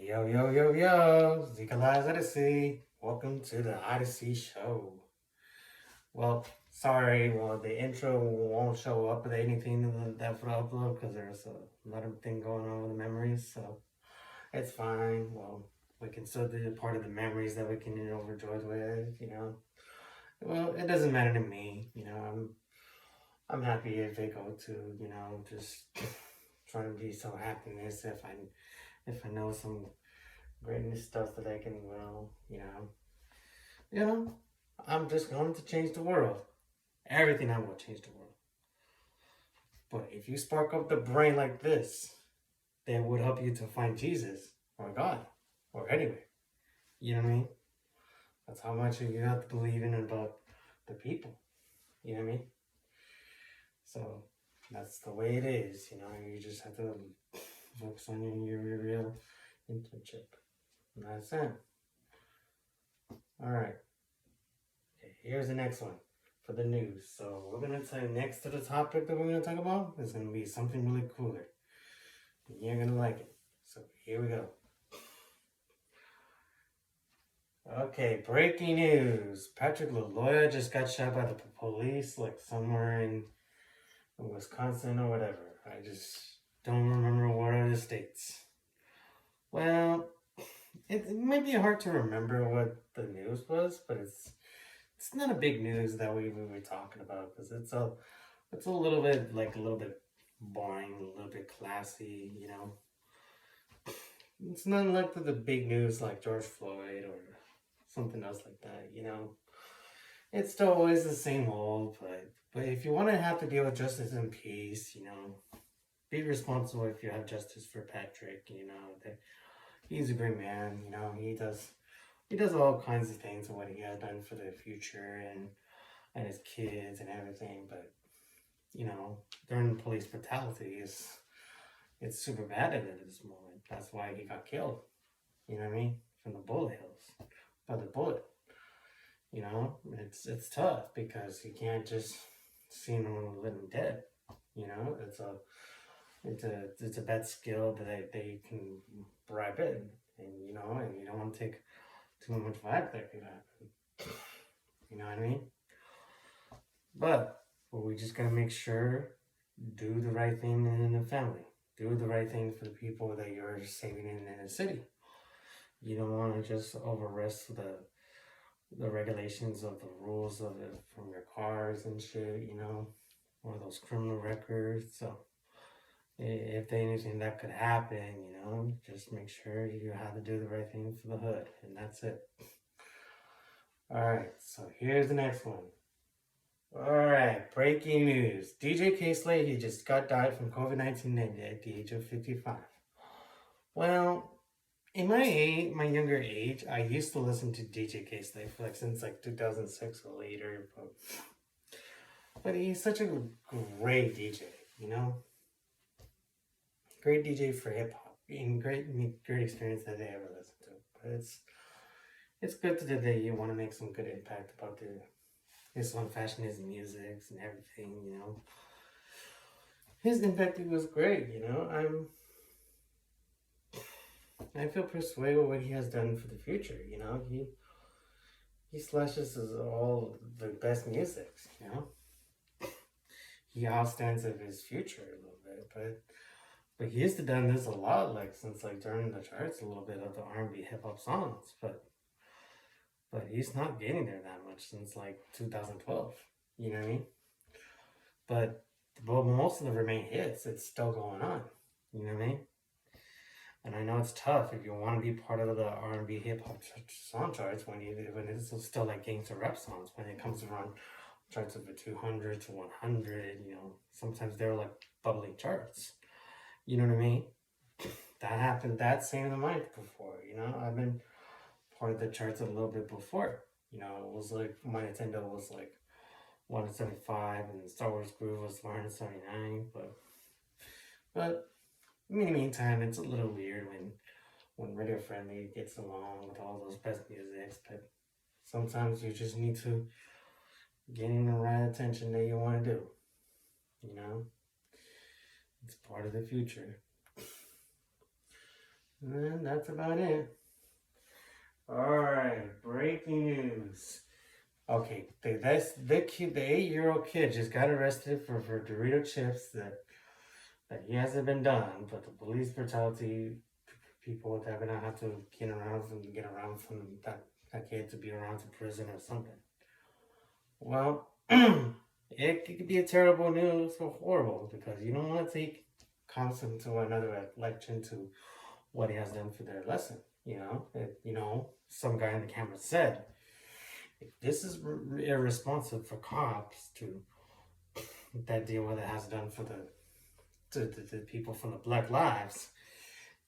Yo, yo, yo, yo, Zikalize Odyssey. Welcome to the Odyssey show. Well, sorry, the intro won't show up with anything that for upload because there's a lot of thing going on with the memories, so it's fine. Well, we can still do part of the memories that we can overjoyed with. Well, it doesn't matter to me, I'm happy if they go to, just trying to be some happiness if I know some great new stuff that I can, you know, I'm just going to change the world. Everything I will change the world. But if you spark up the brain like this, then it would help you to find Jesus or God or anywhere. You know what I mean? That's how much you have to believe in about the people. You know what I mean? So that's the way it is. You just have to focus on your real internship. And that's it. All right. Okay, here's the next one for the news. So we're gonna tell you next to the topic that we're gonna talk about is gonna be something really cooler. You're gonna like it. So here we go. Okay, breaking news. Patrick LaLoya just got shot by the police, like somewhere in Wisconsin or whatever. I just don't remember what are the states. Well, it might be hard to remember what the news was, but it's not a big news that we were talking about because it's a little bit boring, a little bit classy. It's not like the big news like George Floyd or something else like that. It's still always the same old, but if you want to have to deal with justice and peace, be responsible if you have justice for Patrick. That he's a great man. He does all kinds of things and what he has done for the future and his kids and everything. But during police brutality it's super bad at this moment. That's why he got killed. You know what I mean? From the bullet hills by the bullet. It's tough because you can't just see him and let him dead. It's a bad skill that they can bribe in, and you don't want to take too much vibe that could happen. You know what I mean? But we just gotta make sure do the right thing in the family. Do the right thing for the people that you're saving in the city. You don't want to just overrest the regulations of the rules of it from your cars and shit, or those criminal records. So if anything that could happen, just make sure you have to do the right thing for the hood, and that's it. All right, so here's the next one. All right, breaking news. DJ K-Slay, he just died from COVID-19 at the age of 55. Well, in my younger age, I used to listen to DJ K-Slay since 2006 or later, but he's such a great DJ, great DJ for hip hop, and great experience that they ever listened to. But it's good that you want to make some good impact about his own fashion, his music, and everything. His impact was great. I feel persuaded with what he has done for the future. He slashes all the best music. He outstands of his future a little bit, but he used to done this a lot, since during the charts, a little bit of the R&B hip hop songs, but he's not getting there that much since 2012. You know what I mean? But most of the remain hits, it's still going on. You know what I mean? And I know it's tough if you want to be part of the R&B hip hop song charts when it's still gangster rap songs. When it comes around charts of 200 to 100, sometimes they're bubbling charts. You know what I mean? That happened that same in my before. I've been part of the charts a little bit before. It was my Nintendo was 175 and Star Wars Groove was 179, but in the meantime, it's a little weird when Radio Friendly gets along with all those best musics, but sometimes you just need to gain the right attention that you want to do. It's part of the future. And that's about it. Alright, breaking news. Okay, the 8-year-old kid just got arrested for Dorito chips that he hasn't been done, but the police brutality people they're gonna have to get around from that kid to be around to prison or something. Well, it could be a terrible news or horrible because you don't want to take cops into another election to what he has done for their lesson. Some guy in the camera said, if this is irresponsible for cops to that deal what it has done for the people from the Black Lives,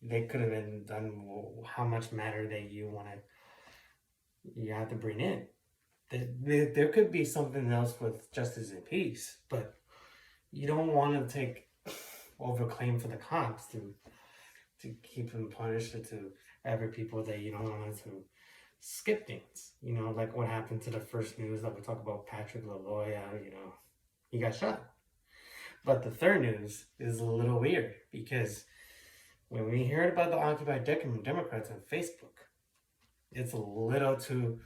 they could have been done how much matter that you have to bring in. There could be something else with justice and peace, but you don't want to take overclaim for the cops to keep them punished or to every people that you don't want to skip things. Like what happened to the first news that we talk about, Patrick LaLoya, he got shot. But the third news is a little weird because when we heard about the Occupy Democrats on Facebook, it's a little too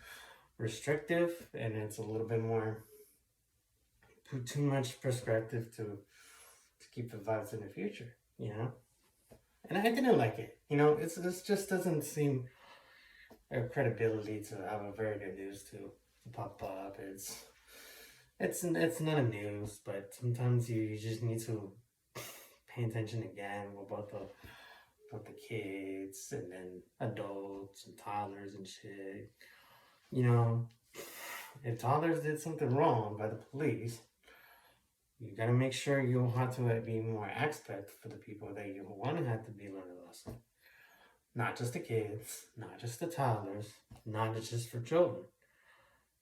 restrictive and it's a little bit more too much prescriptive to keep the vibes in the future, And I didn't like it. This just doesn't seem a credibility to have a very good news to pop up. It's not a news, but sometimes you just need to pay attention again about the kids and then adults and toddlers and shit. If toddlers did something wrong by the police, you gotta make sure you have to be more expert for the people that you want to have to be learning a lesson. Not just the kids, not just the toddlers, not just for children.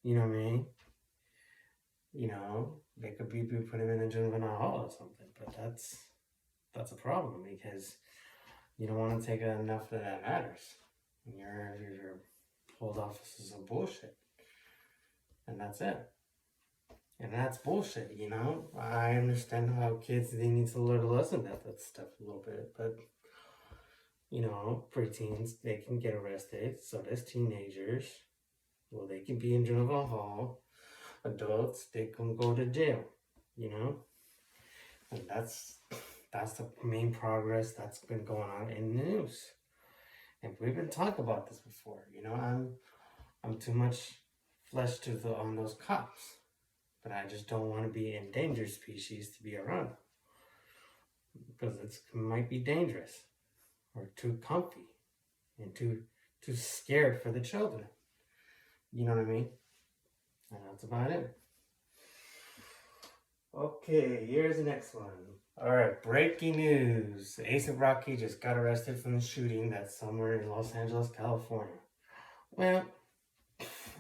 You know what I mean? They could be putting them in a juvenile hall or something, but that's a problem because you don't want to take enough that matters. Your old officers are bullshit, and that's it. And that's bullshit, I understand how kids, they need to learn a lesson that stuff a little bit, but, preteens, they can get arrested, so does teenagers. Well, they can be in juvenile hall. Adults, they can go to jail, And that's the main progress that's been going on in the news. And we've been talking about this before, I'm too much flesh on those cops. But I just don't want to be an endangered species to be around because it might be dangerous or too comfy and too scared for the children. You know what I mean? And that's about it. Okay, here's the next one. All right, breaking news. A$AP Rocky just got arrested from the shooting that's somewhere in Los Angeles, California. Well,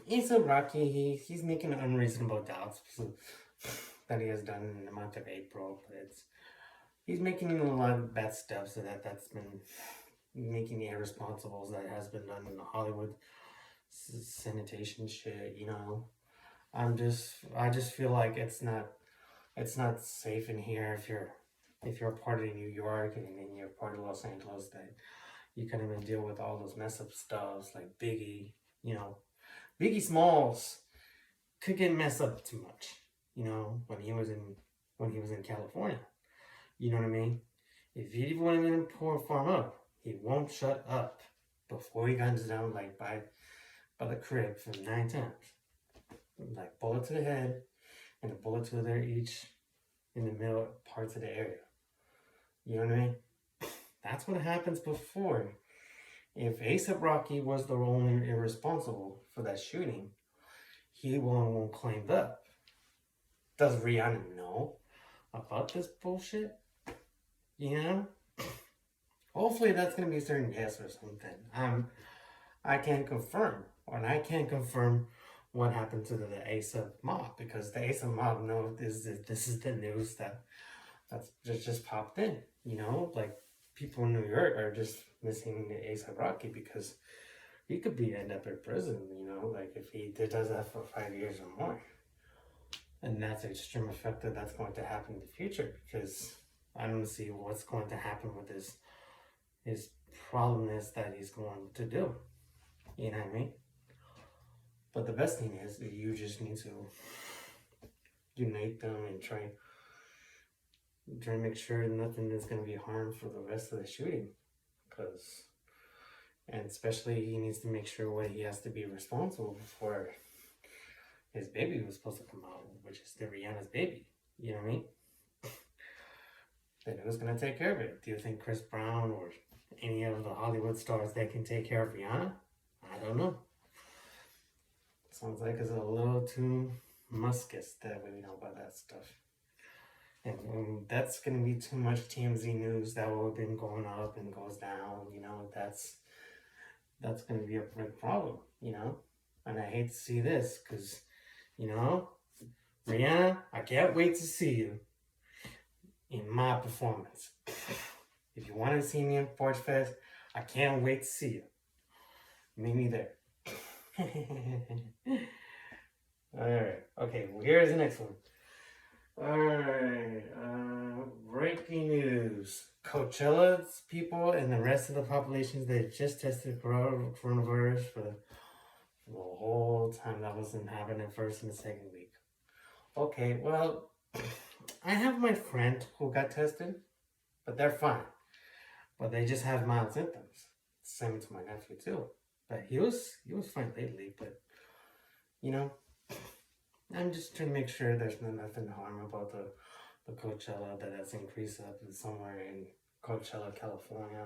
A$AP Rocky, he's making unreasonable doubts that he has done in the month of April, but he's making a lot of bad stuff, so that's been making the irresponsibles that has been done in the Hollywood sanitation shit, I just feel like it's not safe in here if you're a part of New York and then you're part of Los Angeles, that you can even deal with all those mess up stuffs like Biggie, Biggie Smalls could get messed up too much, when he was in California. You know what I mean? If he went in and farm up, he won't shut up before he guns down like by the crib for 9 times. Like bullet to the head and a bullet to their each in the middle parts of the area. You know what I mean? That's what happens before. If A$AP Rocky was the only irresponsible for that shooting, he won't claim that. Does Rihanna know about this bullshit? Hopefully that's going to be a certain yes or something. I can't confirm, and I can't confirm what happened to the A$AP mob because the A$AP mob know this is the news that's just popped in. Like people in New York are just missing the A$AP Rocky because he could end up in prison. Like if he does that for 5 years or more, and that's an extreme effect that's going to happen in the future because I don't see what's going to happen with his problem is that he's going to do. You know what I mean? But the best thing is that you just need to unite them and try to make sure nothing is going to be harmed for the rest of the shooting. Because, and especially he needs to make sure what he has to be responsible for his baby was supposed to come out, which is the Rihanna's baby. You know what I mean? Then who's going to take care of it? Do you think Chris Brown or any of the Hollywood stars that can take care of Rihanna? I don't know. Sounds like it's a little too muscus that we know about that stuff. And that's going to be too much TMZ news that will have been going up and goes down, you know, that's going to be a big problem, you know? And I hate to see this because, you know, Rihanna, I can't wait to see you in my performance. If you want to see me in Porch Fest, I can't wait to see you. Meet me there. Alright, okay, well, here's the next one. Alright, breaking news. Coachella's people and the rest of the populations that just tested coronavirus for the whole time that wasn't happening first and the second week. Okay, well, I have my friend who got tested, but they're fine. But they just have mild symptoms. Same to my nephew too. But he was fine lately, but you know, I'm just trying to make sure there's nothing harm about the Coachella that has increased up somewhere in Coachella, California,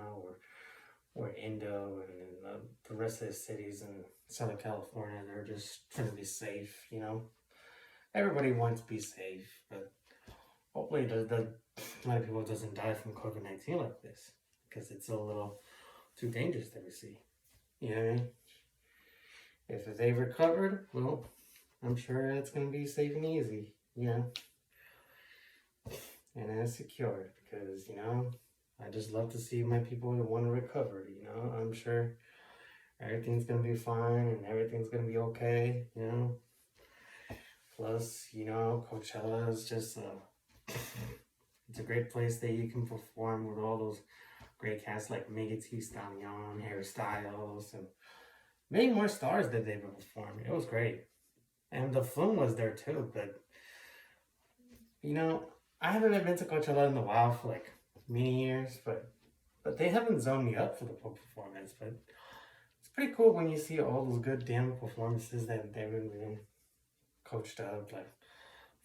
or Indo, and the rest of the cities in Southern California. They're just trying to be safe, you know. Everybody wants to be safe, but hopefully a lot of people doesn't die from COVID-19 like this, because it's a little too dangerous that we see. You know what I mean? If they recovered, well, I'm sure it's going to be safe and easy, you know, and it's secure, because, you know, I just love to see my people that want to recover, you know. I'm sure everything's going to be fine and everything's going to be okay, you know. Plus, you know, Coachella is just it's a great place that you can perform with all those great casts like Megan Thee Stallion, Harry Styles, and many more stars that they've performed. It was great. And the Flume was there too, but you know, I haven't been to Coachella in a while for like many years, but they haven't zoned me up for the performance. But it's pretty cool when you see all those good damn performances that they've been coached up like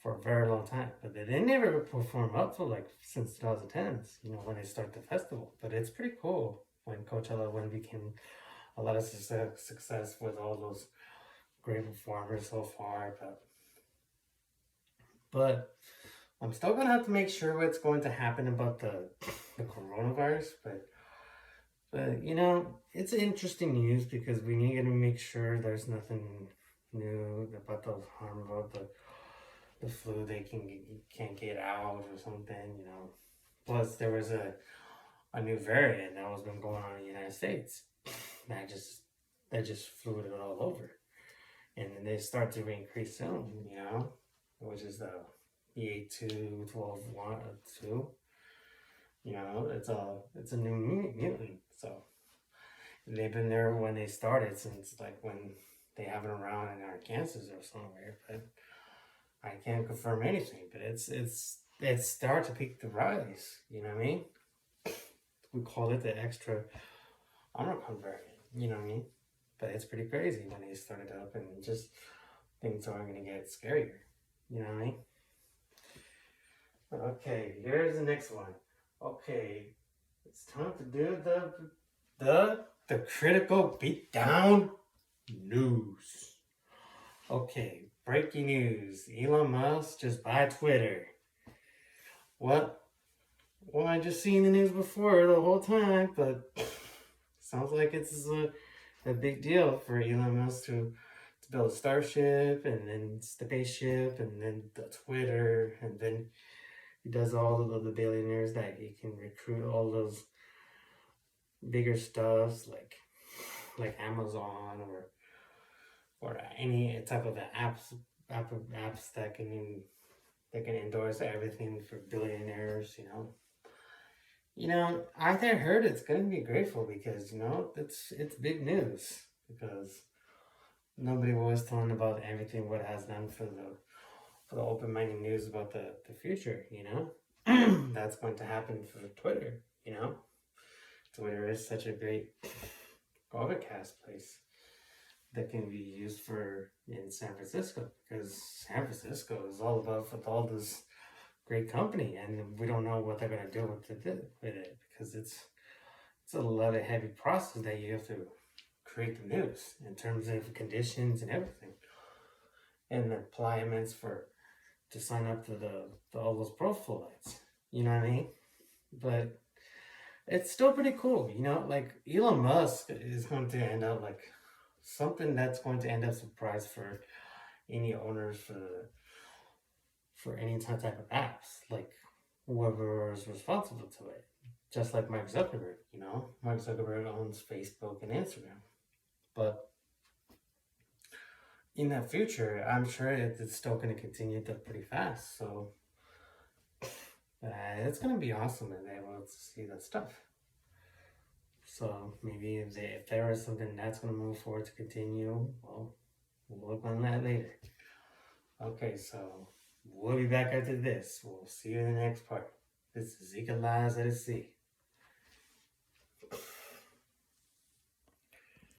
for a very long time. But they never perform up for like since 2010s, you know, when they start the festival. But it's pretty cool when it became a lot of success with all those great performers so far. But I'm still gonna have to make sure what's going to happen about the coronavirus. But you know, it's interesting news because we need to make sure there's nothing new about the harm about the flu. They can't get out or something, you know. Plus, there was a new variant that was been going on in the United States that just flew it all over, and then they start to increase soon, you know, which is the BA2.12.2. You know, it's a new mutant. So they've been there when they started, since like when they have it around in Arkansas or somewhere. But I can't confirm anything. But it's start to peak the rise. You know what I mean? We call it the extra Omicron variant. You know what I mean? But it's pretty crazy when they started up, and just things are going to get scarier. You know what I mean? Okay, here's the next one. Okay, it's time to do the critical beatdown news. Okay, breaking news. Elon Musk just bought Twitter. What? Well, I just seen the news before the whole time, but sounds like it's a big deal for Elon Musk to build a starship, and then spaceship, and then the Twitter, and then he does all of the billionaires that he can recruit, all those bigger stuffs like Amazon or any type of apps that can endorse everything for billionaires, you know. I heard it's gonna be grateful because it's big news because nobody was telling about everything what it has done for the open minded news about the future. That's going to happen for Twitter. Twitter is such a great overcast place that can be used for in San Francisco because San Francisco is all about with all this great company, and we don't know what they're gonna do with it because it's a lot of heavy process that you have to create the news in terms of conditions and everything, and the requirements for to sign up to the all those profile lights. You know what I mean? But it's still pretty cool. Like Elon Musk is going to end up like something that's going to end up surprise for any owners for any type of apps, like whoever is responsible to it. Just like Mark Zuckerberg, Mark Zuckerberg owns Facebook and Instagram. But in the future, I'm sure it's still going to continue to pretty fast. So it's going to be awesome and able to see that stuff. So maybe if there is something that's going to move forward to continue, well, we'll look on that later. Okay, so we'll be back after this. We'll see you in the next part. This is Zika Lies at Sea.